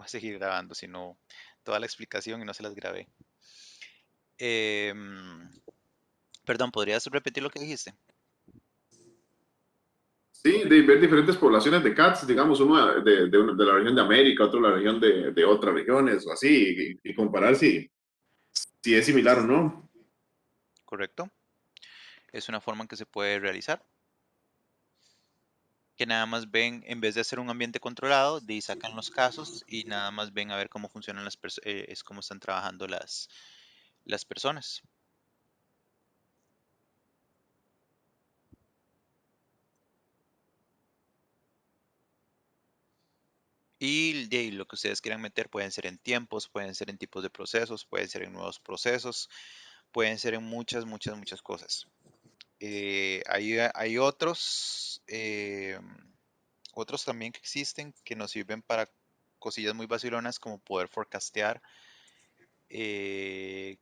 a seguir grabando, sino toda la explicación y no se las grabé. Em, Perdón, ¿podrías repetir lo que dijiste? Sí, de ver diferentes poblaciones de cats, digamos, uno de la región de América, otro de la región de otras regiones, o así, y comparar si es similar o no. ¿Correcto? Es una forma en que se puede realizar. Que nada más ven, en vez de hacer un ambiente controlado, de ahí sacan los casos y nada más ven a ver cómo funcionan es cómo están trabajando las personas. Y de ahí lo que ustedes quieran meter pueden ser en tiempos, pueden ser en tipos de procesos, pueden ser en nuevos procesos, pueden ser en muchas, muchas, muchas cosas. Hay otros también que existen que nos sirven para cosillas muy vacilonas como poder forecastear qué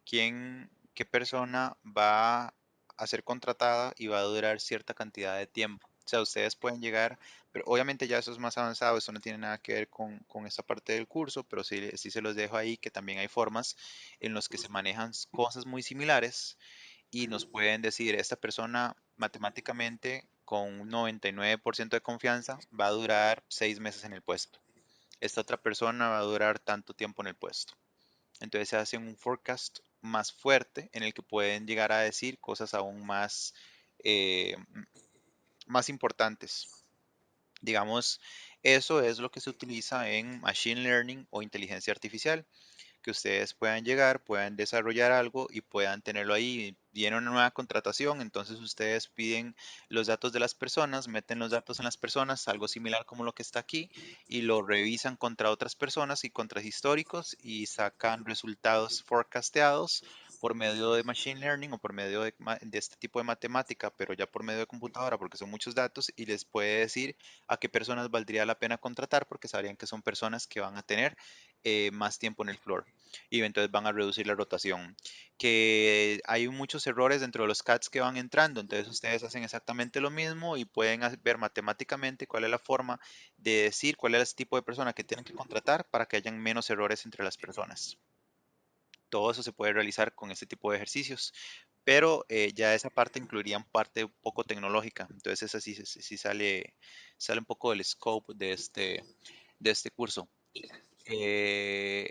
persona va a ser contratada y va a durar cierta cantidad de tiempo. O sea, ustedes pueden llegar, pero obviamente ya eso es más avanzado, eso no tiene nada que ver con esta parte del curso, pero sí, sí se los dejo ahí, que también hay formas en las que se manejan cosas muy similares y nos pueden decir, esta persona matemáticamente con un 99% de confianza va a durar 6 meses en el puesto. Esta otra persona va a durar tanto tiempo en el puesto. Entonces se hace un forecast más fuerte en el que pueden llegar a decir cosas aún más importantes. Digamos, eso es lo que se utiliza en Machine Learning o inteligencia artificial, que ustedes puedan llegar, puedan desarrollar algo y puedan tenerlo ahí. Viene una nueva contratación, entonces ustedes piden los datos de las personas, meten los datos en las personas, algo similar como lo que está aquí, y lo revisan contra otras personas y contra históricos y sacan resultados forecasteados por medio de machine learning o por medio de este tipo de matemática, pero ya por medio de computadora, porque son muchos datos, y les puede decir a qué personas valdría la pena contratar, porque sabrían que son personas que van a tener más tiempo en el floor y entonces van a reducir la rotación. Que hay muchos errores dentro de los CADs que van entrando, entonces ustedes hacen exactamente lo mismo y pueden ver matemáticamente cuál es la forma de decir cuál es el tipo de persona que tienen que contratar para que hayan menos errores entre las personas. Todo eso se puede realizar con este tipo de ejercicios, pero ya esa parte incluiría parte un poco tecnológica, entonces esa sí sale un poco del scope de este curso.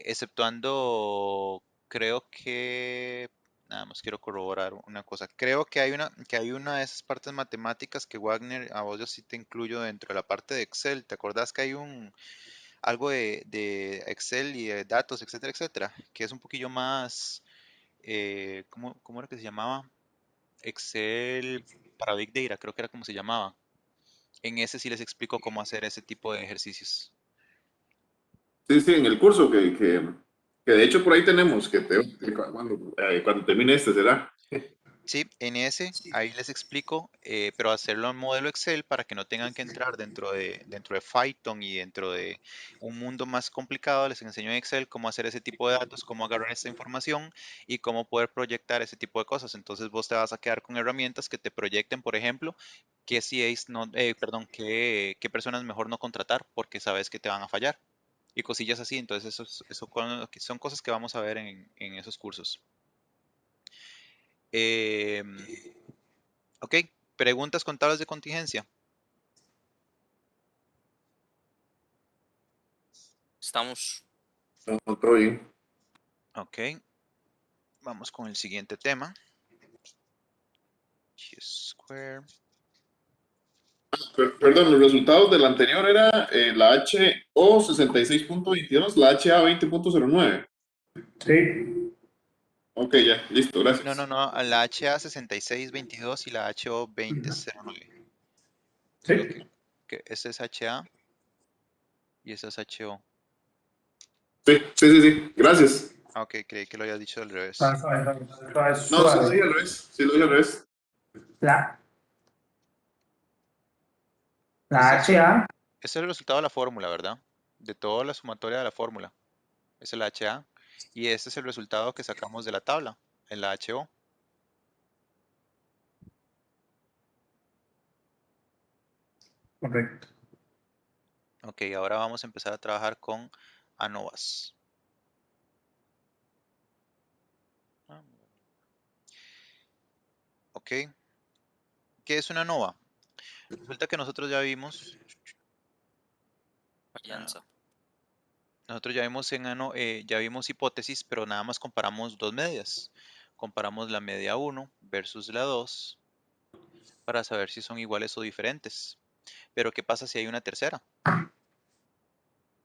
Exceptuando, creo que, nada más quiero corroborar una cosa. Creo que hay una de esas partes matemáticas que Wagner, a vos yo sí te incluyo dentro de la parte de Excel. ¿Te acordás que hay algo de Excel y de datos, etcétera, etcétera? Que es un poquillo más, ¿cómo era que se llamaba? Excel para Big Data, creo que era como se llamaba. En ese sí les explico cómo hacer ese tipo de ejercicios. Sí, sí, en el curso que de hecho por ahí tenemos, que cuando termine este será. Sí, en ese, ahí les explico, pero hacerlo en modelo Excel para que no tengan que entrar dentro de Python y dentro de un mundo más complicado. Les enseño en Excel cómo hacer ese tipo de datos, cómo agarrar esta información y cómo poder proyectar ese tipo de cosas. Entonces vos te vas a quedar con herramientas que te proyecten, por ejemplo, qué CAs no, perdón, qué personas mejor no contratar porque sabes que te van a fallar y cosillas así. Entonces son cosas que vamos a ver en esos cursos. Em, Ok, preguntas con tablas de contingencia. Estamos. No, todo bien. Ok, vamos con el siguiente tema. Square. Perdón, los resultados del anterior era la HO 66.22, la HA 20.09. Sí, Ok, ya, listo, No, no, gracias. no, a la HA 6622 y la HO 2009. Creo que, sí. que ese es HA y ese es HO. Sí, sí, sí, sí, gracias. Ah, ok, creí que lo había dicho al revés. Suave, suave, suave, suave, No, sí lo suave. dije al revés, sí lo dije al revés. La, la Ese es, HA, ese es el resultado de la fórmula, ¿verdad? De toda la sumatoria de la fórmula. Es el HA. Y ese es el resultado que sacamos de la tabla, en la HO. correcto. Ok, ahora vamos a empezar a trabajar con ANOVAs. Ok. ¿Qué es una ANOVA? Resulta que nosotros ya vimos, Alianza. nosotros ya vimos ya vimos hipótesis, pero nada más comparamos dos medias. Comparamos la media 1 versus la 2 para saber si son iguales o diferentes. Pero ¿qué pasa si hay una tercera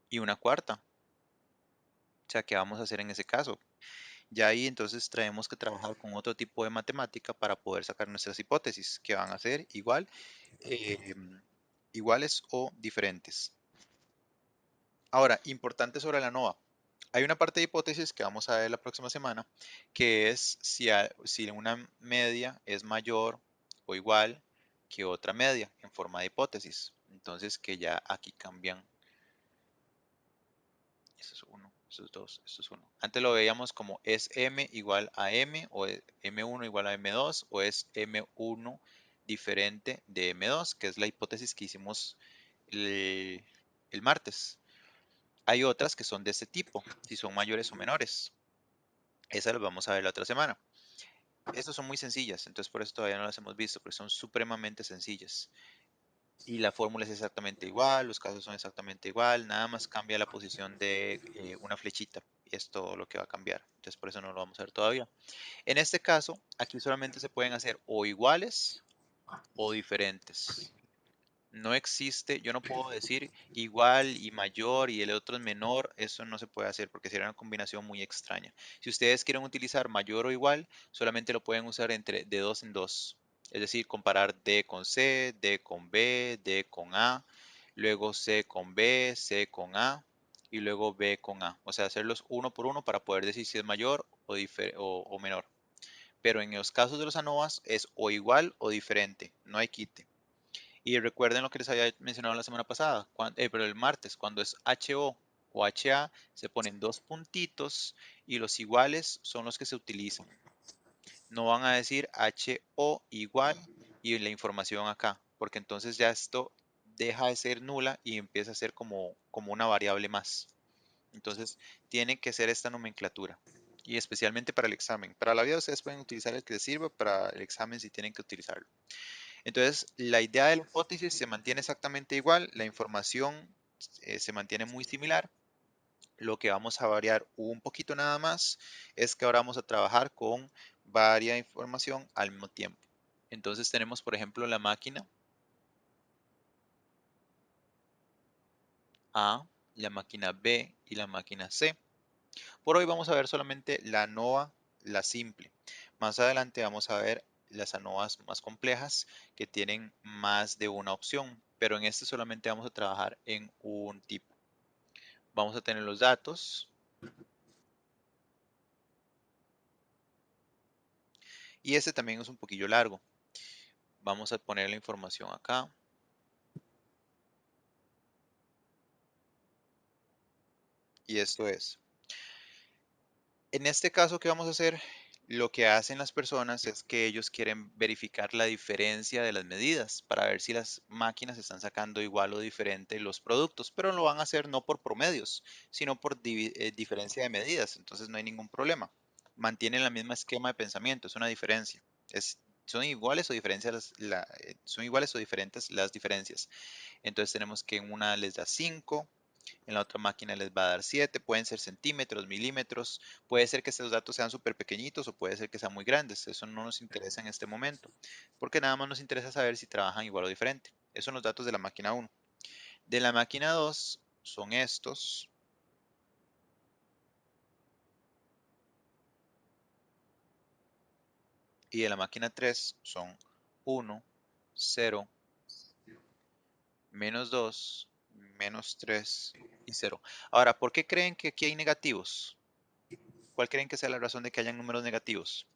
y una cuarta? O sea, ¿qué vamos a hacer en ese caso? Ya ahí entonces tenemos que trabajar con otro tipo de matemática para poder sacar nuestras hipótesis, que van a ser iguales o diferentes. Ahora, importante sobre la ANOVA. Hay una parte de hipótesis que vamos a ver la próxima semana, que es si una media es mayor o igual que otra media en forma de hipótesis. Entonces, que ya aquí cambian. Eso es 1, eso es 2, eso es 1. Antes lo veíamos como es M igual a M, o es M1 igual a M2, o es M1 diferente de M2, que es la hipótesis que hicimos el martes. Hay otras que son de este tipo, si son mayores o menores. Esas las vamos a ver la otra semana. Estas son muy sencillas, entonces por eso todavía no las hemos visto, porque son supremamente sencillas. Y la fórmula es exactamente igual, los casos son exactamente igual, nada más cambia la posición de una flechita. Y es todo lo que va a cambiar. Entonces por eso no lo vamos a ver todavía. En este caso, aquí solamente se pueden hacer o iguales o diferentes. No existe, yo no puedo decir igual y mayor y el otro es menor, eso no se puede hacer porque sería una combinación muy extraña. Si ustedes quieren utilizar mayor o igual, solamente lo pueden usar entre de dos en dos. Es decir, comparar D con C, D con B, D con A, luego C con B, C con A y luego B con A. O sea, hacerlos uno por uno para poder decir si es mayor o menor. Pero en los casos de los ANOVAs es o igual o diferente, no hay quite. Y recuerden lo que les había mencionado la semana pasada, pero el martes, cuando es HO o HA, se ponen dos puntitos y los iguales son los que se utilizan. No van a decir HO igual y la información acá, porque entonces ya esto deja de ser nula y empieza a ser como una variable más. Entonces, tiene que ser esta nomenclatura. Y especialmente para el examen. Para la vida ustedes pueden utilizar el que les sirva, para el examen sí tienen que utilizarlo. Entonces, la idea de la hipótesis se mantiene exactamente igual, la información se mantiene muy similar. Lo que vamos a variar un poquito nada más es que ahora vamos a trabajar con varias información al mismo tiempo. Entonces tenemos, por ejemplo, la máquina A, la máquina B y la máquina C. Por hoy vamos a ver solamente la ANOVA, la simple. Más adelante vamos a ver las ANOVAs más complejas que tienen más de una opción, pero en este solamente vamos a trabajar en un tipo. Vamos a tener los datos y este también es un poquillo largo. Vamos a poner la información acá. Y esto es. En este caso, ¿qué vamos a hacer? Lo que hacen las personas es que ellos quieren verificar la diferencia de las medidas para ver si las máquinas están sacando igual o diferente los productos, pero lo van a hacer no por promedios, sino por diferencia de medidas. Entonces no hay ningún problema. Mantienen el mismo esquema de pensamiento, es una diferencia. Son iguales o son iguales o diferentes las diferencias. Entonces tenemos que en una les da 5, en la otra máquina les va a dar 7, pueden ser centímetros, milímetros, puede ser que estos datos sean súper pequeñitos o puede ser que sean muy grandes, eso no nos interesa en este momento, porque nada más nos interesa saber si trabajan igual o diferente. Esos son los datos de la máquina 1. De la máquina 2 son estos. Y de la máquina 3 son 1, 0, menos 2, menos 3 y 0. Ahora, ¿por qué creen que aquí hay negativos? ¿Cuál creen que sea la razón de que hayan números negativos?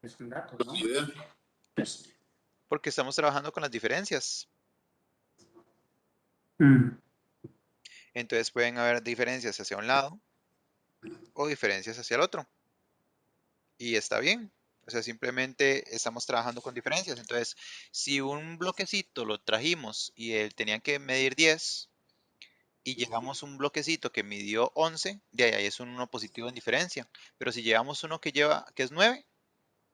Es un dato, No, ¿no? ni idea. Porque estamos trabajando con las diferencias. Mm, Entonces pueden haber diferencias hacia un lado o diferencias hacia el otro. Y está bien. O sea, simplemente estamos trabajando con diferencias. Entonces, si un bloquecito lo trajimos y él tenía que medir 10 y llegamos a un bloquecito que midió 11, de ahí es un 1 positivo en diferencia. Pero si llevamos uno que es 9,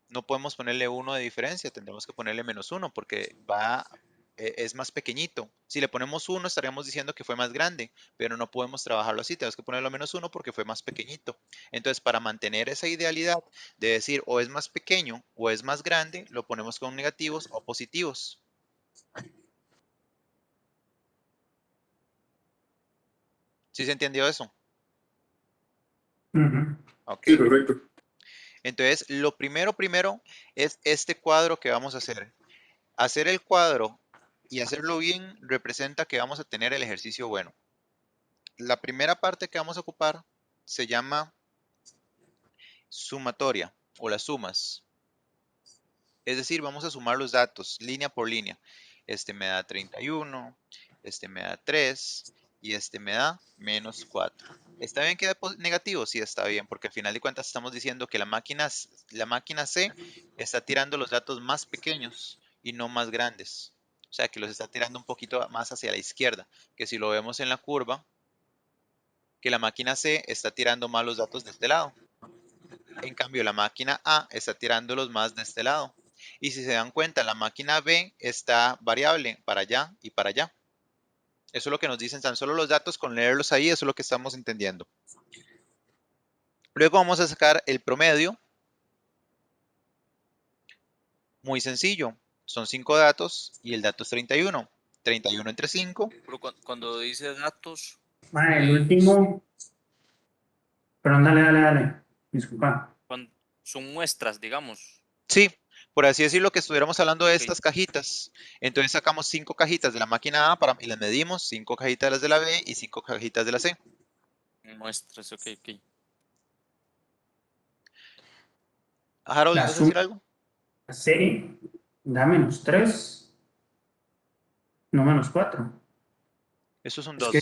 no podemos ponerle 1 de diferencia, tendremos que ponerle -1 porque es más pequeñito. Si le ponemos 1 estaríamos diciendo que fue más grande, pero no podemos trabajarlo así, tenemos que ponerlo -1 porque fue más pequeñito. Entonces, para mantener esa idealidad de decir o es más pequeño o es más grande, lo ponemos con negativos o positivos. ¿Sí se entendió eso? Ujú. Ok. Sí, perfecto. Entonces, lo primero es este cuadro que vamos a hacer. Hacer el cuadro y hacerlo bien representa que vamos a tener el ejercicio bueno. La primera parte que vamos a ocupar se llama sumatoria o las sumas. Es decir, vamos a sumar los datos línea por línea. Este me da 31, este me da 3 y este me da -4. ¿Está bien que dé negativo? Sí, está bien, porque al final de cuentas estamos diciendo que la máquina C está tirando los datos más pequeños y no más grandes. O sea, que los está tirando un poquito más hacia la izquierda, que si lo vemos en la curva, que la máquina C está tirando más los datos de este lado. En cambio, la máquina A está tirándolos más de este lado. Y si se dan cuenta, la máquina B está variable para allá y para allá. Eso es lo que nos dicen tan solo los datos, con leerlos ahí, eso es lo que estamos entendiendo. Luego vamos a sacar el promedio. Muy sencillo. Son 5 datos y el dato es 31. 31 entre 5. Pero cuando dice datos, Mae, el es, último. Perdón, dale. Disculpa. son muestras, digamos. Sí, por así decirlo, que estuviéramos hablando de Ok, estas cajitas. Entonces sacamos 5 cajitas de la máquina A y las medimos, 5 cajitas de las de la B y 5 cajitas de la C. muestras, ok. Harold, La ¿ibas a suma decir algo? C da -3, no -4. Esos son Es que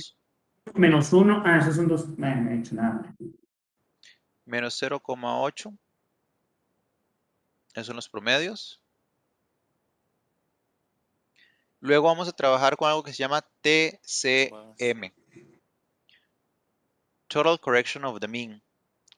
2. -1. Ah, esos son dos. No he hecho nada. Menos 0,8. Esos son los promedios. Luego vamos a trabajar con algo que se llama TCM. Total Correction of the Mean.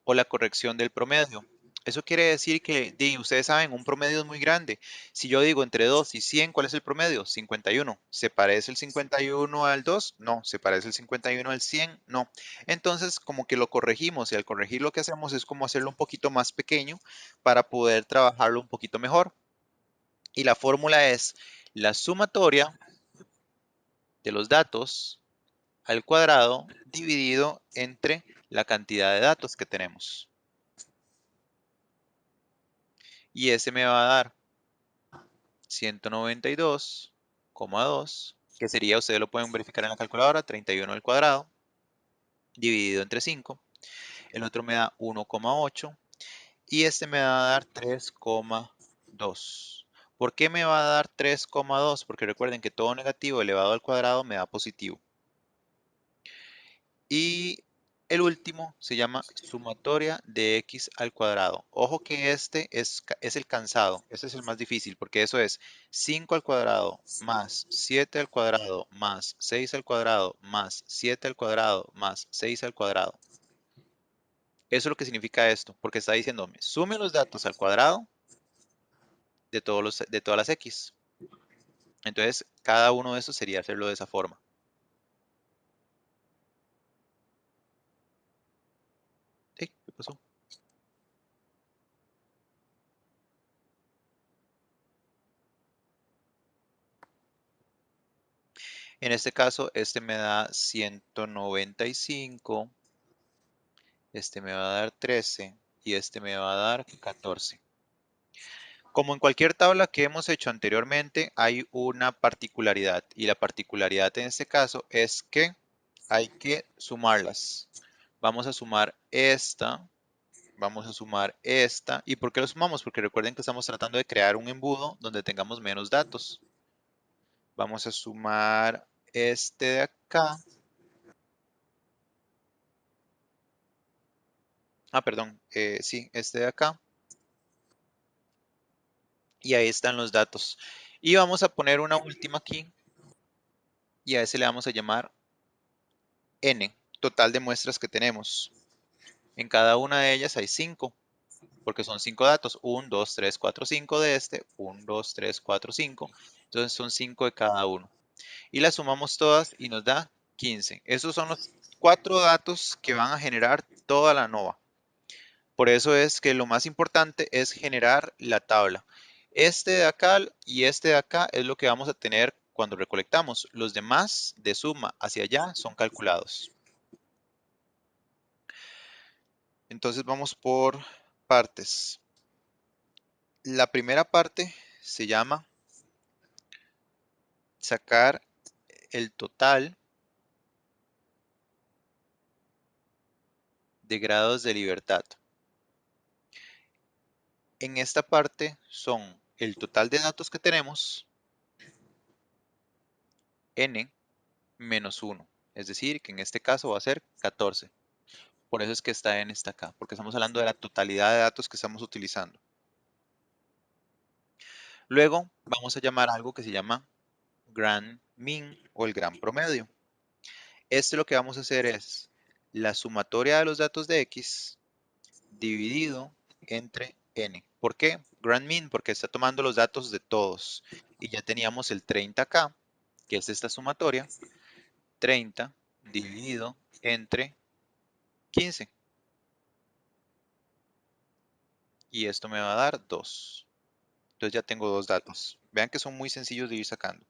O la corrección del promedio. Eso quiere decir que, ustedes saben, un promedio es muy grande. Si yo digo entre 2 y 100, ¿cuál es el promedio? 51. ¿Se parece el 51 al 2? No. ¿Se parece el 51 al 100? No. Entonces, como que lo corregimos y al corregir lo que hacemos es como hacerlo un poquito más pequeño para poder trabajarlo un poquito mejor. Y la fórmula es la sumatoria de los datos al cuadrado dividido entre la cantidad de datos que tenemos. Y ese me va a dar 192,2, que sería, ustedes lo pueden verificar en la calculadora, 31 al cuadrado, dividido entre 5. El otro me da 1,8 y este me va a dar 3,2. ¿Por qué me va a dar 3,2? Porque recuerden que todo negativo elevado al cuadrado me da positivo. Y el último se llama sumatoria de x al cuadrado. Ojo que este es el cansado, este es el más difícil porque eso es 5 al cuadrado más 7 al cuadrado más 6 al cuadrado más 7 al cuadrado más 6 al cuadrado. Eso es lo que significa esto, porque está diciéndome, sume los datos al cuadrado de todas las x. Entonces, cada uno de estos sería hacerlo de esa forma. ¿Sí? ¿Qué pasó? En este caso, este me da 195, este me va a dar 13 y este me va a dar 14. Como en cualquier tabla que hemos hecho anteriormente, hay una particularidad y la particularidad en este caso es que hay que sumarlas. Vamos a sumar esta, vamos a sumar esta. ¿Y por qué lo sumamos? Porque recuerden que estamos tratando de crear un embudo donde tengamos menos datos. Vamos a sumar este de acá Perdón, sí, este de acá. Y ahí están los datos. Y vamos a poner una última aquí y a ese le vamos a llamar N, total de muestras que tenemos. En cada una de ellas hay 5, porque son 5 datos. 1, 2, 3, 4, 5 de este. 1, 2, 3, 4, 5. Entonces son 5 de cada uno. Y las sumamos todas y nos da 15. Esos son los 4 datos que van a generar toda la NOVA. Por eso es que lo más importante es generar la tabla. Este de acá y este de acá es lo que vamos a tener cuando recolectamos. Los demás de suma hacia allá son calculados. Entonces vamos por partes. La primera parte se llama sacar el total de grados de libertad. En esta parte son el total de datos que tenemos, n menos 1. Es decir, que en este caso va a ser 14. Por eso es que esta n está acá, porque estamos hablando de la totalidad de datos que estamos utilizando. Luego vamos a llamar algo que se llama Grand Mean o el gran promedio. Lo que vamos a hacer es la sumatoria de los datos de X dividido entre N. ¿Por qué? Grand Mean, porque está tomando los datos de todos. Y ya teníamos el 30 acá, que es esta sumatoria. 30 dividido entre 15. Y esto me va a dar 2. Entonces ya tengo 2 datos. Vean que son muy sencillos de ir sacando.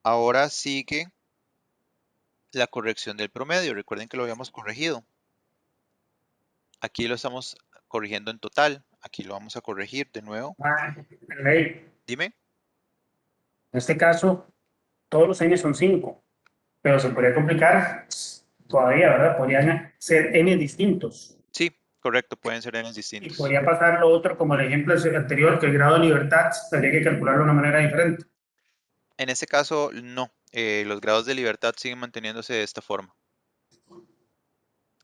Ahora sigue la corrección del promedio. Recuerden que lo habíamos corregido. Aquí lo estamos corrigiendo en total. Aquí lo vamos a corregir de nuevo. Rey, Dime. en este caso, todos los n son 5, pero se podría complicar todavía, ¿verdad? Podrían ser n distintos. Sí, correcto. Pueden ser n Y distintos. podría pasar lo otro, como el ejemplo anterior, que el grado de libertad tendría que calcularlo de una manera diferente. En este caso, no. Los grados de libertad siguen manteniéndose de esta forma.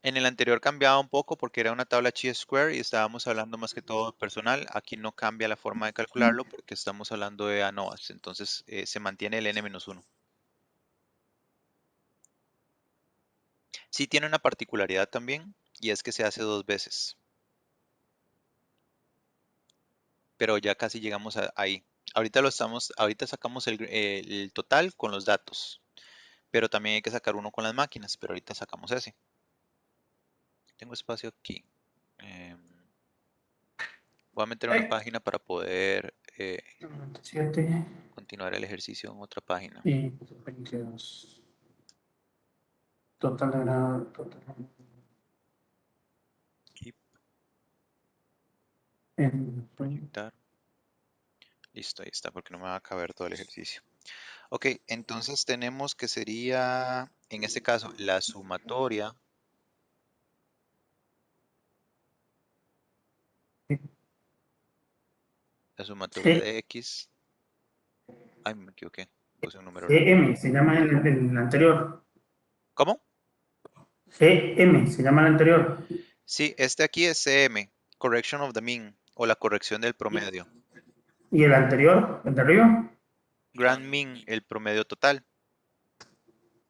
En el anterior cambiaba un poco porque era una tabla chi-square y estábamos hablando más que todo de personal. Aquí no cambia la forma de calcularlo porque estamos hablando de ANOVAs. Entonces se mantiene el n-1. Sí tiene una particularidad también y es que se hace 2 veces. Pero ya casi llegamos ahí. Ahorita sacamos el total con los datos. Pero también hay que sacar uno con las máquinas, pero ahorita sacamos ese. Tengo espacio aquí. Voy a meter una página para poder 7 continuar el ejercicio en otra página. y 22. Total de grado, total. Keep, En, proyectar. Listo, ahí está, porque no me va a caber todo el ejercicio. Ok, entonces tenemos que sería, en este caso, la sumatoria de X. Ay, me equivoqué, puse un número raro. GM se llama el anterior. ¿Cómo? GM se llama el anterior. Sí, este aquí es CM, Correction of the Mean, o la corrección del promedio. ¿Y el anterior, el de arriba? Grand Mean, el promedio total.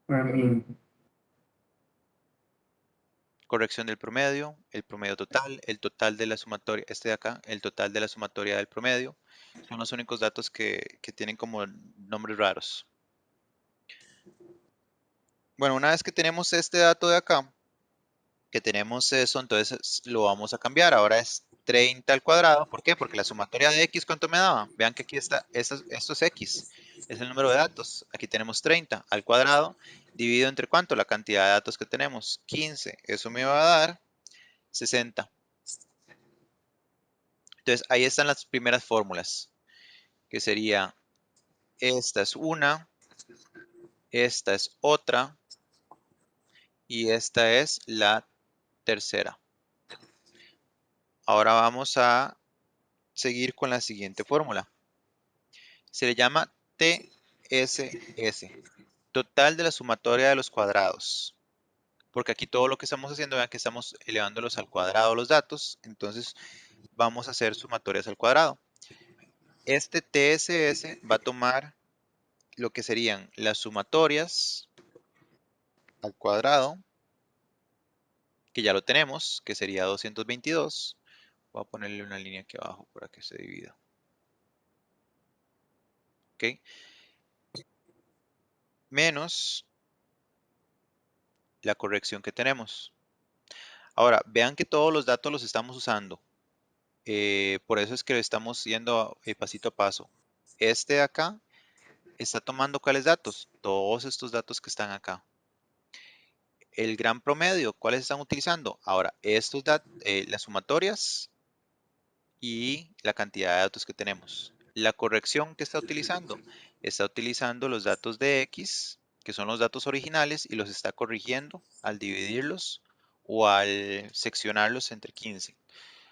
Y Corrección del promedio, el promedio total, el total de la sumatoria, este de acá, el total de la sumatoria del promedio. Son los únicos datos que tienen como nombres raros. Bueno, una vez que tenemos este dato de acá, que tenemos eso, entonces lo vamos a cambiar. Ahora es 30 al cuadrado. ¿Por qué? Porque la sumatoria de X, ¿cuánto me daba? Vean que aquí está, esto es X, es el número de datos. Aquí tenemos 30 al cuadrado, dividido entre ¿cuánto? La cantidad de datos que tenemos, 15. Eso me va a dar 60. Entonces, ahí están las primeras fórmulas, que sería, esta es una, esta es otra, y esta es la tercera. Ahora vamos a seguir con la siguiente fórmula. Se le llama TSS, total de la sumatoria de los cuadrados. porque aquí todo lo que estamos haciendo, vean que estamos elevándolos al cuadrado los datos, entonces vamos a hacer sumatorias al cuadrado. Este TSS va a tomar lo que serían las sumatorias al cuadrado, que ya lo tenemos, que sería 222. Voy a ponerle una línea aquí abajo para que se divida. ¿Ok? Menos la corrección que tenemos. Ahora, vean que todos los datos los estamos usando. Por eso es que estamos yendo pasito a paso. Este de acá está tomando ¿cuáles datos? Todos estos datos que están acá. El gran promedio, ¿cuáles están utilizando? Ahora, las sumatorias y la cantidad de datos que tenemos. La corrección que está utilizando los datos de X, que son los datos originales, y los está corrigiendo al dividirlos o al seccionarlos entre 15.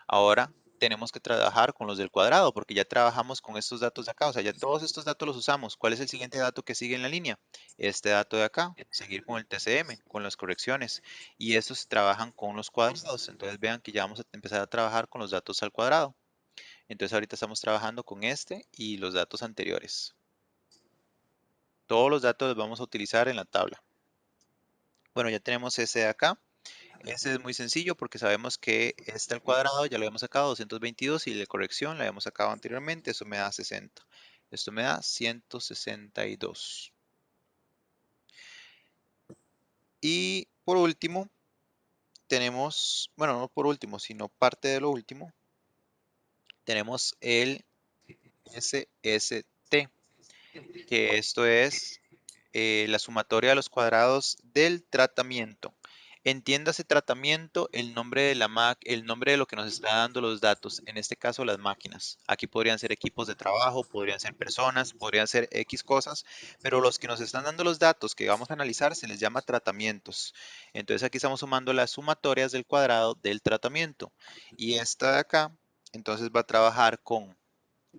Ahora tenemos que trabajar con los del cuadrado, porque ya trabajamos con estos datos de acá, o sea, ya todos estos datos los usamos. ¿Cuál es el siguiente dato que sigue en la línea? Este dato de acá, seguir con el TCM, con las correcciones, y estos trabajan con los cuadrados. Entonces vean que ya vamos a empezar a trabajar con los datos al cuadrado. Entonces ahorita estamos trabajando con este y los datos anteriores. Todos los datos los vamos a utilizar en la tabla. Bueno, ya tenemos ese de acá. Ese es muy sencillo porque sabemos que este al cuadrado ya lo habíamos sacado 222 y la corrección la habíamos sacado anteriormente. Eso me da 60. Esto me da 162. Y por último, tenemos, bueno, no por último, sino parte de lo último, tenemos el SST, que esto es la sumatoria de los cuadrados del tratamiento. Entiéndase tratamiento, el nombre de la el nombre de lo que nos está dando los datos, en este caso las máquinas. Aquí podrían ser equipos de trabajo, podrían ser personas, podrían ser X cosas, pero los que nos están dando los datos que vamos a analizar se les llama tratamientos. Entonces aquí estamos sumando las sumatorias del cuadrado del tratamiento. Y esta de acá, entonces va a trabajar con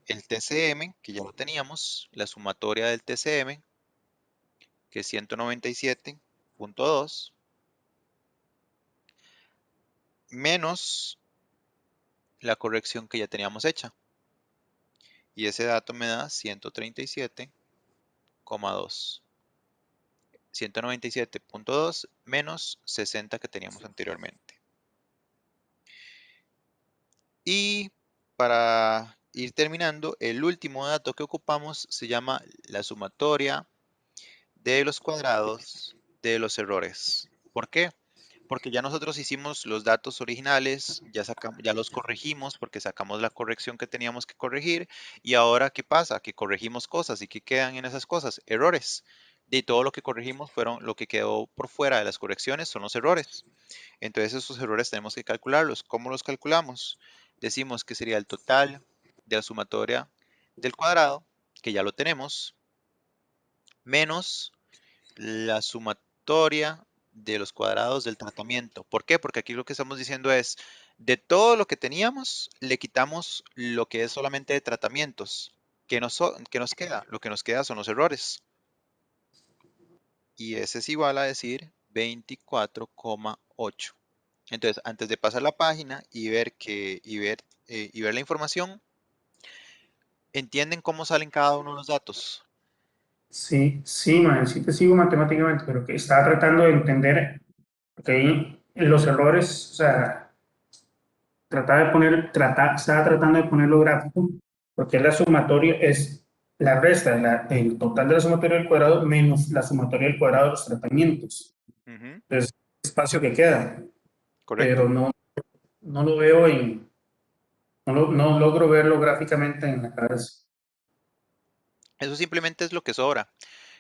el TCM, que ya lo teníamos, la sumatoria del TCM, que es 197.2, menos la corrección que ya teníamos hecha. Y ese dato me da 137,2. 197.2 menos 60 que teníamos anteriormente. Y para ir terminando, el último dato que ocupamos se llama la sumatoria de los cuadrados de los errores. ¿Por qué? Porque ya nosotros hicimos los datos originales, ya los corregimos porque sacamos la corrección que teníamos que corregir. Y ahora, ¿qué pasa? Que corregimos cosas y ¿qué quedan en esas cosas? Errores. Y todo lo que corregimos lo que quedó por fuera de las correcciones son los errores. Entonces esos errores tenemos que calcularlos. ¿Cómo los calculamos? Decimos que sería el total de la sumatoria del cuadrado, que ya lo tenemos, menos la sumatoria de los cuadrados del tratamiento. ¿Por qué? Porque aquí lo que estamos diciendo es, de todo lo que teníamos, le quitamos lo que es solamente de tratamientos. ¿Qué nos queda? Lo que nos queda son los errores. Y ese es igual a decir 24,8. Entonces, antes de pasar la página y ver la información, ¿entienden cómo salen cada uno de los datos? Sí, sí, man, sí te sigo matemáticamente, pero que estaba tratando de entender, porque ahí los errores, o sea, estaba tratando de ponerlo gráfico, porque la sumatoria es la resta, el total de la sumatoria del cuadrado menos la sumatoria del cuadrado de los tratamientos. Ujú, Entonces, el espacio que queda, correcto. pero no lo veo no logro verlo gráficamente en la cabeza. Eso simplemente es lo que sobra.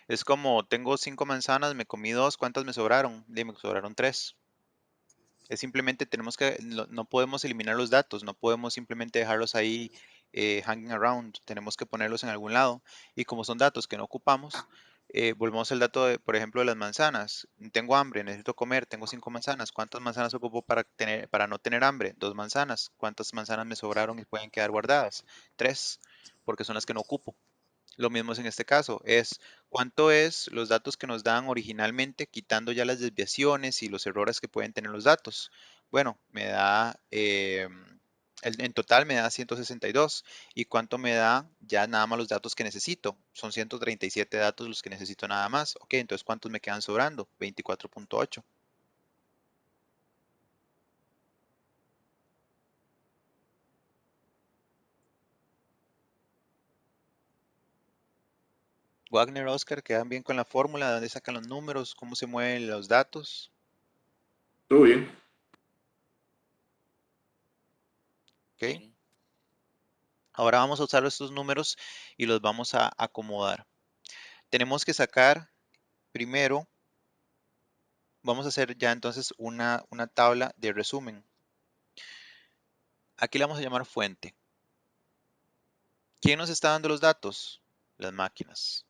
Es como tengo 5 manzanas, me comí 2, ¿cuántas me sobraron? Me sobraron 3. Es simplemente no podemos eliminar los datos, no podemos simplemente dejarlos ahí hanging around, tenemos que ponerlos en algún lado. Y como son datos que no ocupamos, volvemos al dato, por ejemplo, de las manzanas. Tengo hambre, necesito comer, tengo 5 manzanas. ¿Cuántas manzanas ocupo para no tener hambre? 2 manzanas. ¿Cuántas manzanas me sobraron y pueden quedar guardadas? 3, porque son las que no ocupo. Lo mismo es en este caso, es cuánto es los datos que nos dan originalmente, quitando ya las desviaciones y los errores que pueden tener los datos. Bueno, me da, en total me da 162. ¿Y cuánto me da ya nada más los datos que necesito? Son 137 datos los que necesito nada más. Ok, entonces ¿cuántos me quedan sobrando? 24.8. Wagner, Oscar, ¿quedan bien con la fórmula? ¿De dónde sacan los números? ¿Cómo se mueven los datos? Todo bien. Ok. Bien. Ahora vamos a usar estos números y los vamos a acomodar. Tenemos que sacar primero, vamos a hacer ya entonces una tabla de resumen. Aquí le vamos a llamar fuente. ¿Quién nos está dando los datos? Las máquinas.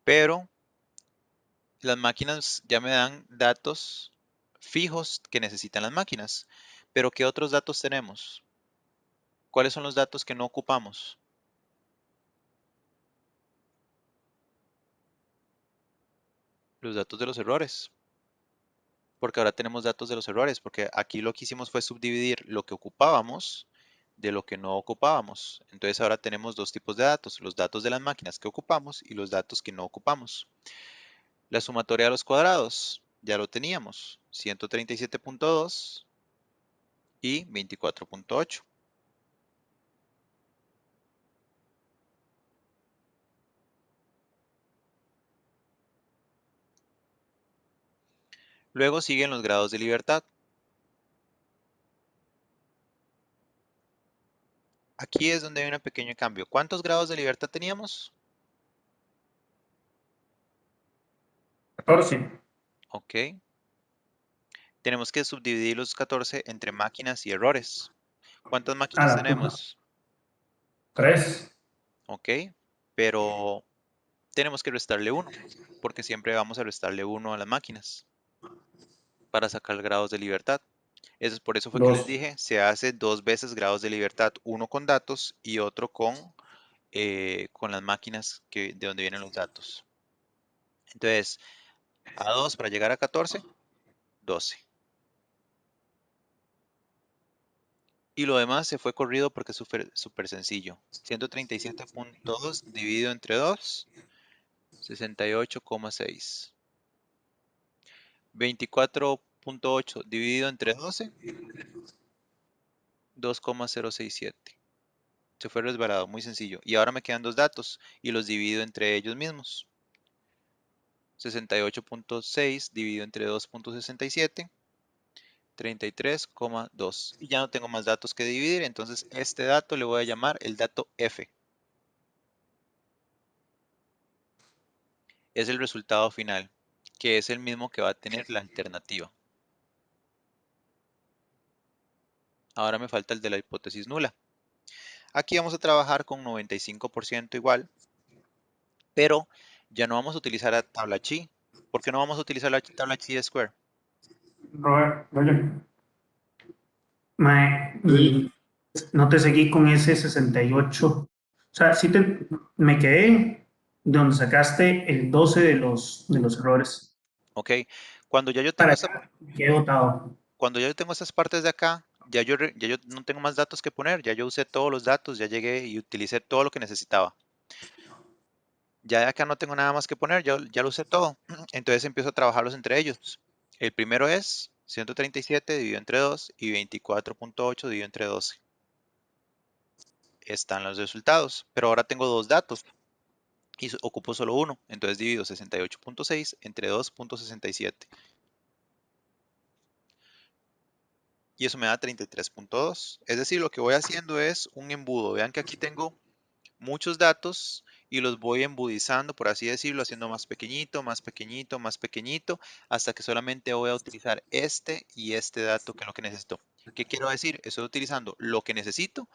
Pero las máquinas ya me dan datos fijos que necesitan las máquinas. Pero ¿qué otros datos tenemos? ¿Cuáles son los datos que no ocupamos? Los datos de los errores. Porque ahora tenemos datos de los errores, porque aquí lo que hicimos fue subdividir lo que ocupábamos de lo que no ocupábamos. Entonces ahora tenemos dos tipos de datos, los datos de las máquinas que ocupamos y los datos que no ocupamos. La sumatoria de los cuadrados, ya lo teníamos, 137.2 y 24.8. Luego siguen los grados de libertad. Aquí es donde hay un pequeño cambio. ¿Cuántos grados de libertad teníamos? 14. Ok. Tenemos que subdividir los 14 entre máquinas y errores. ¿Cuántas A máquinas la puta. tenemos? 3. Ok, pero tenemos que restarle 1, porque siempre vamos a restarle 1 a las máquinas para sacar grados de libertad. Eso es por eso fue que les 2. dije, se hace 2 veces grados de libertad, uno con datos y otro con las máquinas de donde vienen los datos. Entonces, a 2 para llegar a 14, 12. Y lo demás se fue corrido porque es súper sencillo. 137.2 dividido entre 2, 68,6. 24.8 dividido entre 12, 2,067. Se fue resbalado, muy sencillo. Y ahora me quedan dos datos y los divido entre ellos mismos. 68.6 dividido entre 2.67, 33,2. Y ya no tengo más datos que dividir, entonces este dato le voy a llamar el dato F. Es el resultado final, que es el mismo que va a tener la alternativa. Ahora me falta el de la hipótesis nula. Aquí vamos a trabajar con 95% igual, pero ya no vamos a utilizar la tabla chi. ¿Por qué no vamos a utilizar la tabla chi de Square? Robert, Roger. Mae, Sí. y no te seguí con ese 68. O sea, me quedé donde sacaste el 12 de los errores. Ok, cuando ya yo tengo Para esta, acá, me quedé botado. cuando ya yo tengo estas partes de acá, ya yo no tengo más datos que poner, ya yo usé todos los datos, ya llegué y utilicé todo lo que necesitaba. Ya de acá no tengo nada más que poner, ya lo usé todo. Entonces empiezo a trabajarlos entre ellos. El primero es 137 dividido entre 2 y 24.8 dividido entre 12. Están los resultados, pero ahora tengo dos datos y ocupo solo uno. Entonces divido 68.6 entre 2.67 y eso me da 33.2. Es decir, lo que voy haciendo es un embudo. Vean que aquí tengo muchos datos y los voy embudizando, por así decirlo, haciendo más pequeñito, más pequeñito, más pequeñito, hasta que solamente voy a utilizar este y este dato que es lo que necesito. ¿Qué quiero decir? Estoy utilizando lo que necesito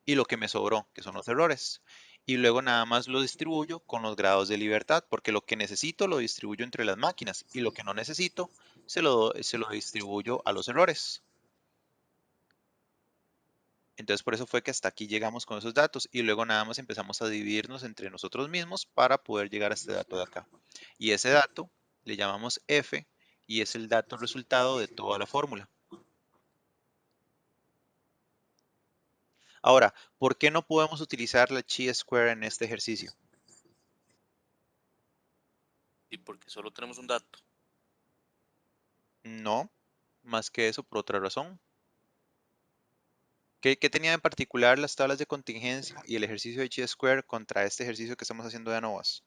y lo que me sobró, que son los errores. Y luego nada más lo distribuyo con los grados de libertad, porque lo que necesito lo distribuyo entre las máquinas y lo que no necesito se lo distribuyo a los errores. Entonces, por eso fue que hasta aquí llegamos con esos datos y luego nada más empezamos a dividirnos entre nosotros mismos para poder llegar a este dato de acá. Y ese dato le llamamos F y es el dato resultado de toda la fórmula. Ahora, ¿por qué no podemos utilizar la chi-square en este ejercicio? Y porque solo tenemos un dato. No, más que eso por otra razón. ¿Qué tenía en particular las tablas de contingencia y el ejercicio de chi-square contra este ejercicio que estamos haciendo de ANOVAs?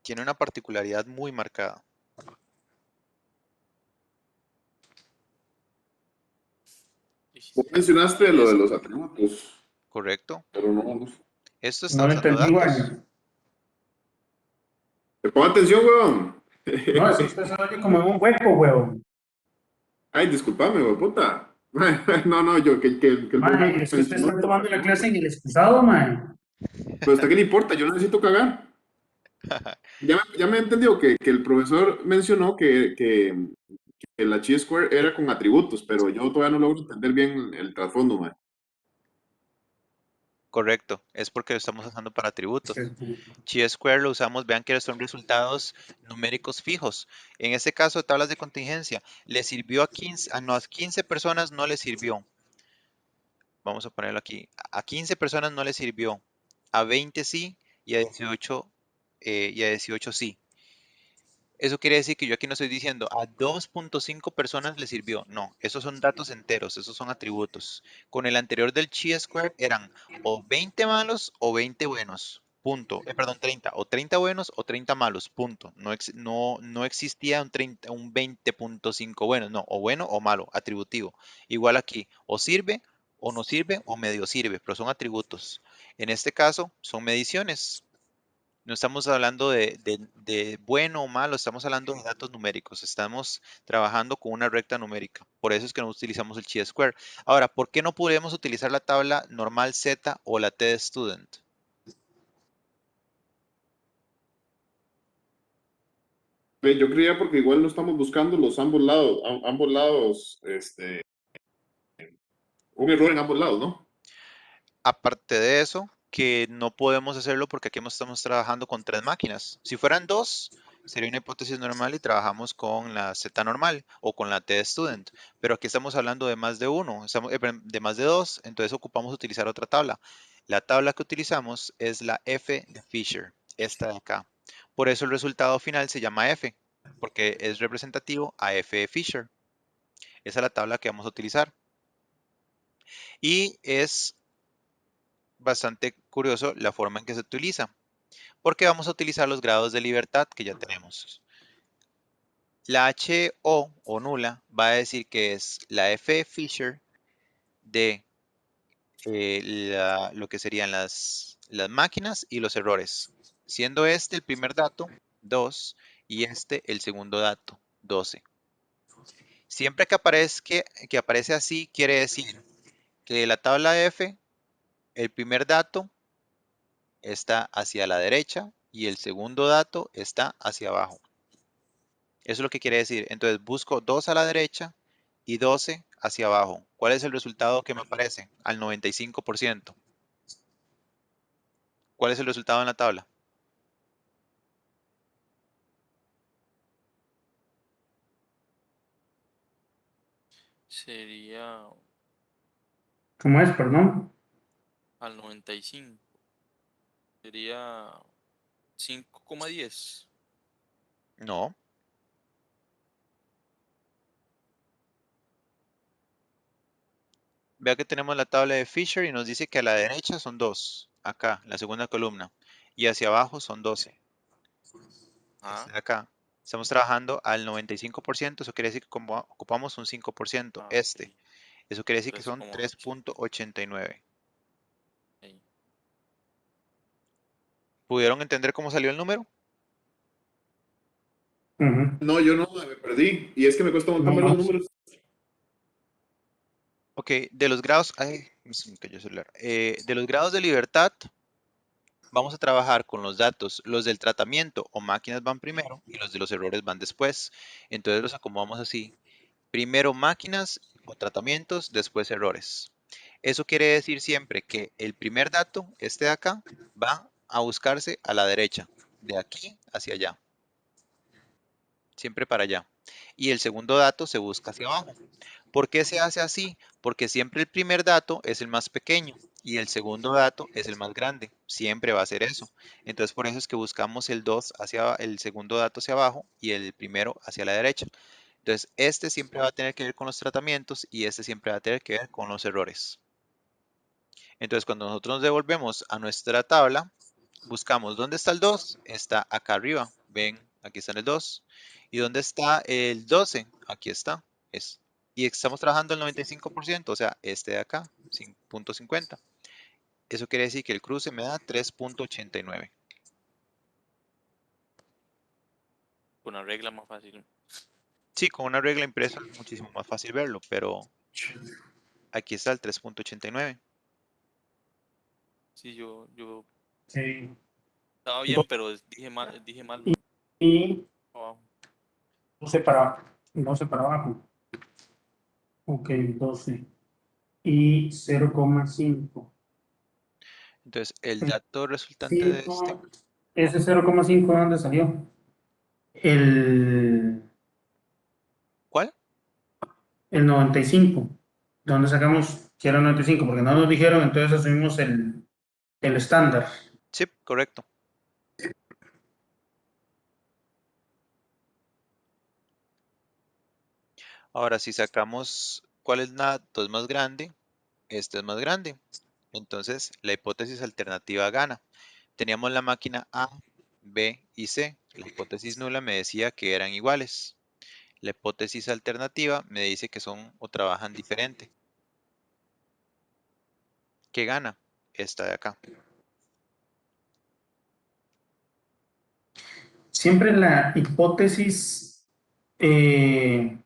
Tiene una particularidad muy marcada. Vos mencionaste lo de Eso. los atributos, ¿Correcto? pero no. Esto está No lo usando entendí, datos. bueno. Te pongo atención, weón. No, es que usted se oye como en un hueco, weón. Ay, discúlpame, weón, puta. No, no, yo, que el Mae, profe es que usted mencionó está la tomando la ecuación, clase en weón. el excusado, mae. Pero hasta qué le importa, yo no necesito cagar. Ya me he entendido que el profesor mencionó que la chi-square era con atributos, pero yo todavía no logro entender bien el trasfondo, man. Correcto, es porque lo estamos usando para Es atributos. que- Chi-square lo usamos, vean que son resultados numéricos fijos. En este caso de tablas de contingencia, le sirvió a 15, no, a 15 personas no le sirvió. Vamos a ponerlo aquí. A 15 personas no le sirvió. A 20 sí y a 18 sí. Eso quiere decir que yo aquí no estoy diciendo a 2.5 personas le sirvió. No, esos son datos enteros, esos son atributos. Con el anterior del chi-square eran o 20 malos o 20 buenos. Punto. Perdón, 30. O 30 buenos o 30 malos. Punto. No existía un 20.5 buenos. No, o bueno o malo, atributivo. Igual aquí, o sirve o no sirve o medio sirve, pero son atributos. En este caso, son mediciones. No estamos hablando de bueno o malo, estamos hablando de datos numéricos. Estamos trabajando con una recta numérica. Por eso es que no utilizamos el chi-square. Ahora, ¿por qué no podemos utilizar la tabla normal Z o la T de student? Yo creía porque igual no estamos buscando los ambos lados, un error en ambos lados, ¿no? Aparte de eso, que no podemos hacerlo porque aquí estamos trabajando con 3 máquinas. Si fueran 2, sería una hipótesis normal y trabajamos con la Z normal o con la T de student. Pero aquí estamos hablando de más de 1, de más de 2, entonces ocupamos utilizar otra tabla. La tabla que utilizamos es la F de Fisher, esta de acá. Por eso el resultado final se llama F, porque es representativo a F de Fisher. Esa es la tabla que vamos a utilizar. Y es bastante curioso la forma en que se utiliza, porque vamos a utilizar los grados de libertad que ya tenemos. La HO o nula va a decir que es la F de Fisher de lo que serían las máquinas y los errores, siendo este el primer dato, 2, y este el segundo dato, 12. Siempre que aparece así, quiere decir que la tabla F, el primer dato está hacia la derecha y el segundo dato está hacia abajo. Eso es lo que quiere decir. Entonces busco 2 a la derecha y 12 hacia abajo. ¿Cuál es el resultado que me aparece? Al 95%. ¿Cuál es el resultado en la tabla? Sería ¿Cómo es, perdón? al 95. Sería 5,10. No. Vea que tenemos la tabla de Fisher y nos dice que a la derecha son 2. Acá, la segunda columna. Y hacia abajo son 12. Este Ah, de acá. Estamos trabajando al 95%. Eso quiere decir que ocupamos un 5%. ok. Eso quiere decir que son 3,8. 3.89. Ok. ¿Pudieron entender cómo salió el número? Ujú. No, yo no, me perdí. Y es que me cuesta un montón No ver los más. números. Ok, de los grados, ay, se me cayó el celular. De los grados de libertad, vamos a trabajar con los datos, los del tratamiento o máquinas van primero y los de los errores van después. Entonces los acomodamos así. Primero máquinas o tratamientos, después errores. Eso quiere decir siempre que el primer dato, este de acá, va a buscarse a la derecha, de aquí hacia allá, siempre para allá. Y el segundo dato se busca hacia abajo. ¿Por qué se hace así? Porque siempre el primer dato es el más pequeño y el segundo dato es el más grande. Siempre va a ser eso. Entonces por eso es que buscamos el 2 hacia el segundo dato hacia abajo y el primero hacia la derecha. Entonces este siempre va a tener que ver con los tratamientos y este siempre va a tener que ver con los errores. Entonces cuando nosotros nos devolvemos a nuestra tabla, buscamos dónde está el 2, está acá arriba. Ven, aquí está el 2. ¿Y dónde está el 12? Aquí está. Y estamos trabajando el 95%, o sea, este de acá, 5.50. Eso quiere decir que el cruce me da 3.89. Con una regla más fácil. Sí, con una regla impresa es muchísimo más fácil verlo, pero aquí está el 3.89. Sí, yo Sí. estaba bien, pero dije mal. Y Abajo. 12 para abajo. Ok, 12. Y 0,5. Entonces, el dato resultante de este, 5. Ese 0,5, ¿de dónde salió? El, ¿cuál? el 95. ¿De dónde sacamos que era 95? Porque no nos dijeron, entonces asumimos el estándar. Sí, correcto. Ahora, si sacamos cuál es dato es más grande, este es más grande. Entonces, la hipótesis alternativa gana. Teníamos la máquina A, B y C. La hipótesis nula me decía que eran iguales. La hipótesis alternativa me dice que son o trabajan diferente. ¿Qué gana? Esta de acá. Siempre eh,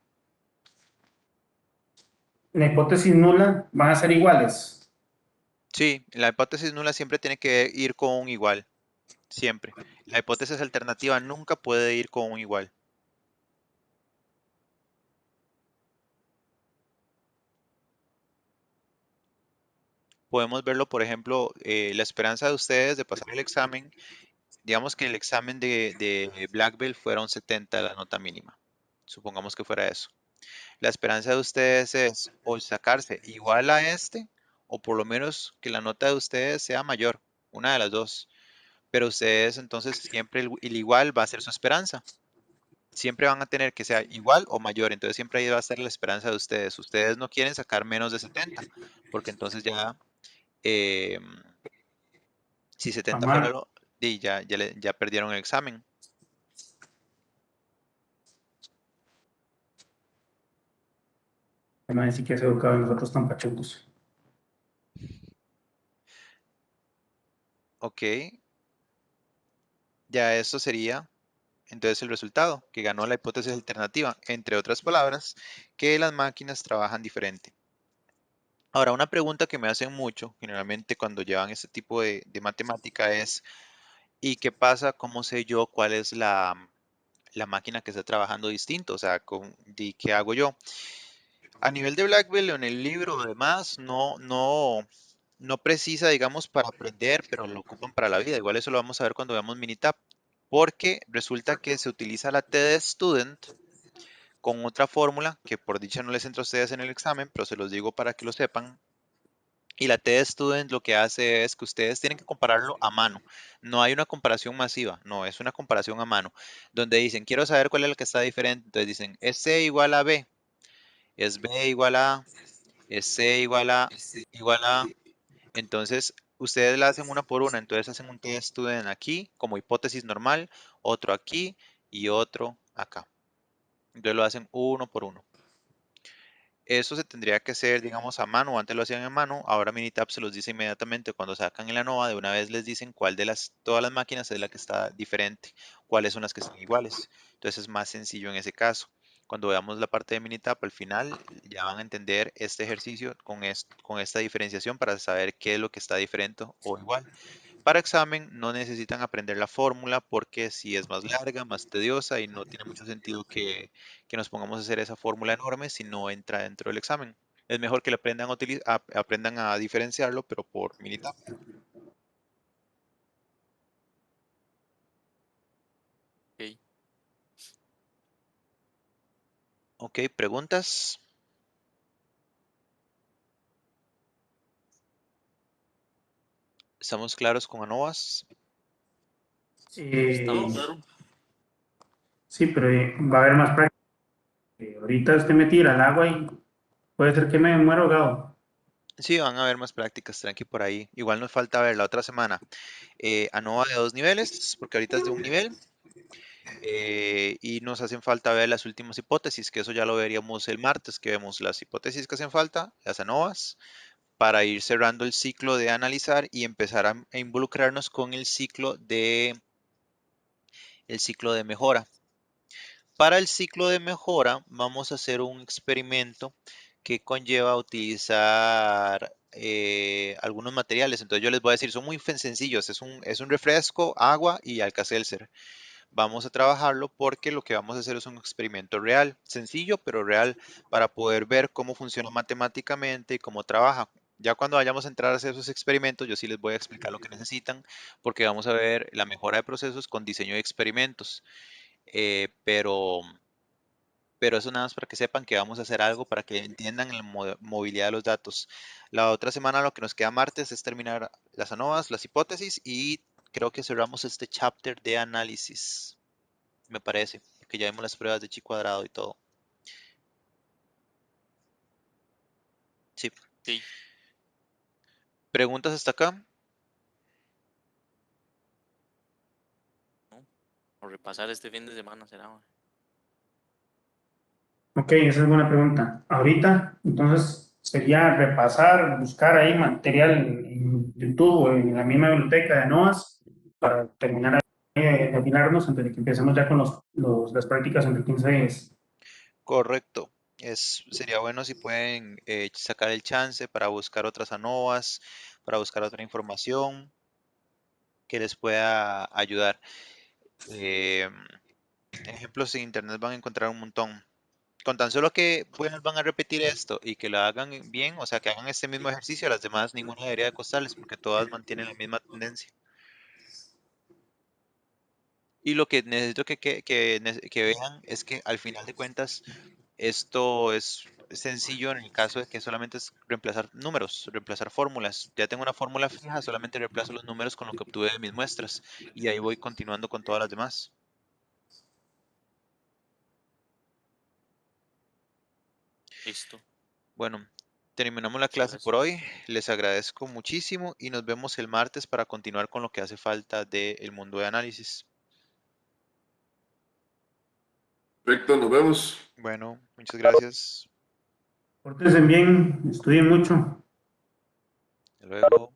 la hipótesis nula van a ser iguales. Sí, la hipótesis nula siempre tiene que ir con un igual. Siempre. La hipótesis alternativa nunca puede ir con un igual. Podemos verlo, por ejemplo, la esperanza de ustedes de pasar el examen. Digamos que el examen de Black Belt fuera un 70 la nota mínima. Supongamos que fuera eso. La esperanza de ustedes es o sacarse igual a este o por lo menos que la nota de ustedes sea mayor, una de las dos. Pero ustedes entonces siempre el igual va a ser su esperanza. Siempre van a tener que sea igual o mayor, entonces siempre ahí va a estar la esperanza de ustedes. Ustedes no quieren sacar menos de 70, porque entonces ya, eh, si 70 fuera Amar, lo, y ya perdieron el examen. me va a decir que es educado y nosotros tan pachucos. Ok, ya esto sería entonces el resultado, que ganó la hipótesis alternativa, entre otras palabras, que las máquinas trabajan diferente. Ahora, una pregunta que me hacen mucho, generalmente cuando llevan este tipo de matemática es, ¿y qué pasa? ¿Cómo sé yo cuál es la máquina que está trabajando distinto? O sea, ¿qué hago yo? A nivel de Black Belt o en el libro o demás, no precisa, digamos, para aprender, pero lo ocupan para la vida. Igual eso lo vamos a ver cuando veamos Minitab, porque resulta que se utiliza la T de Student con otra fórmula que por dicha no les entra a ustedes en el examen, pero se los digo para que lo sepan. Y la T de Student lo que hace es que ustedes tienen que compararlo a mano. No hay una comparación masiva, no, es una comparación a mano, donde dicen, quiero saber cuál es la que está diferente. Entonces dicen, es C igual a B, es B igual a A, es C igual a A. Entonces, ustedes la hacen una por una. Entonces hacen un T de Student aquí como hipótesis normal, otro aquí y otro acá. Entonces lo hacen uno por uno. Eso se tendría que hacer, digamos, a mano. Antes lo hacían en mano. Ahora Minitab se los dice inmediatamente. Cuando sacan en la NOVA, de una vez les dicen cuál de todas las máquinas es la que está diferente, cuáles son las que están iguales. Entonces es más sencillo en ese caso. Cuando veamos la parte de Minitab, al final ya van a entender este ejercicio con esta diferenciación para saber qué es lo que está diferente o igual. para examen no necesitan aprender la fórmula porque si es más larga, más tediosa y no tiene mucho sentido que nos pongamos a hacer esa fórmula enorme si no entra dentro del examen. Es mejor que le aprendan a diferenciarlo, pero por militar. Ok. Ok, preguntas. ¿Estamos claros con ANOVAs? Estamos claro. Sí, pero va a haber más práctica. Ahorita usted me tira al agua y puede ser que me muera ahogado. Sí, van a haber más prácticas, tranqui por ahí. Igual nos falta ver la otra semana ANOVA de 2 niveles, porque ahorita es de un nivel. Y nos hacen falta ver las últimas hipótesis, que eso ya lo veríamos el martes, que vemos las hipótesis que hacen falta, las ANOVAs, para ir cerrando el ciclo de analizar y empezar a involucrarnos con el ciclo de mejora. Para el ciclo de mejora vamos a hacer un experimento que conlleva utilizar algunos materiales. Entonces yo les voy a decir, son muy sencillos, es un refresco, agua y Alka-Seltzer. Vamos a trabajarlo porque lo que vamos a hacer es un experimento real, sencillo pero real, para poder ver cómo funciona matemáticamente y cómo trabaja. Ya cuando vayamos a entrar a hacer esos experimentos, yo sí les voy a explicar lo que necesitan, porque vamos a ver la mejora de procesos con diseño de experimentos. Eh, pero, pero eso nada más para que sepan que vamos a hacer algo para que entiendan la movilidad de los datos. La otra semana, lo que nos queda martes, es terminar las ANOVAs, las hipótesis y creo que cerramos este chapter de análisis. Me parece, porque ya vimos las pruebas de chi cuadrado y todo. Sí. Sí. ¿Preguntas hasta acá? ¿No? O repasar este fin de semana será. Ma. Ok, esa es buena pregunta. Ahorita, entonces, sería repasar, buscar ahí material en YouTube o en la misma biblioteca de NOAS para terminar de afinarnos antes de que empecemos ya con las prácticas entre 15 días. Correcto. Sería bueno si pueden sacar el chance para buscar otras ANOVAs, para buscar otra información que les pueda ayudar. Eh, Ejemplos en internet van a encontrar un montón. Con tan solo que van a repetir esto y que lo hagan bien, o sea, que hagan este mismo ejercicio, a las demás ninguna debería de costarles porque todas mantienen la misma tendencia. Y lo que necesito que vean es que al final de cuentas esto es sencillo en el caso de que solamente es reemplazar números, reemplazar fórmulas. Ya tengo una fórmula fija, solamente reemplazo los números con lo que obtuve de mis muestras y ahí voy continuando con todas las demás. Listo. Bueno, terminamos la Muchas clase por hoy. gracias. Les agradezco muchísimo y nos vemos el martes para continuar con lo que hace falta del mundo de análisis. Perfecto, nos vemos. Bueno, muchas gracias. Pórtense bien, estudien mucho. Hasta luego.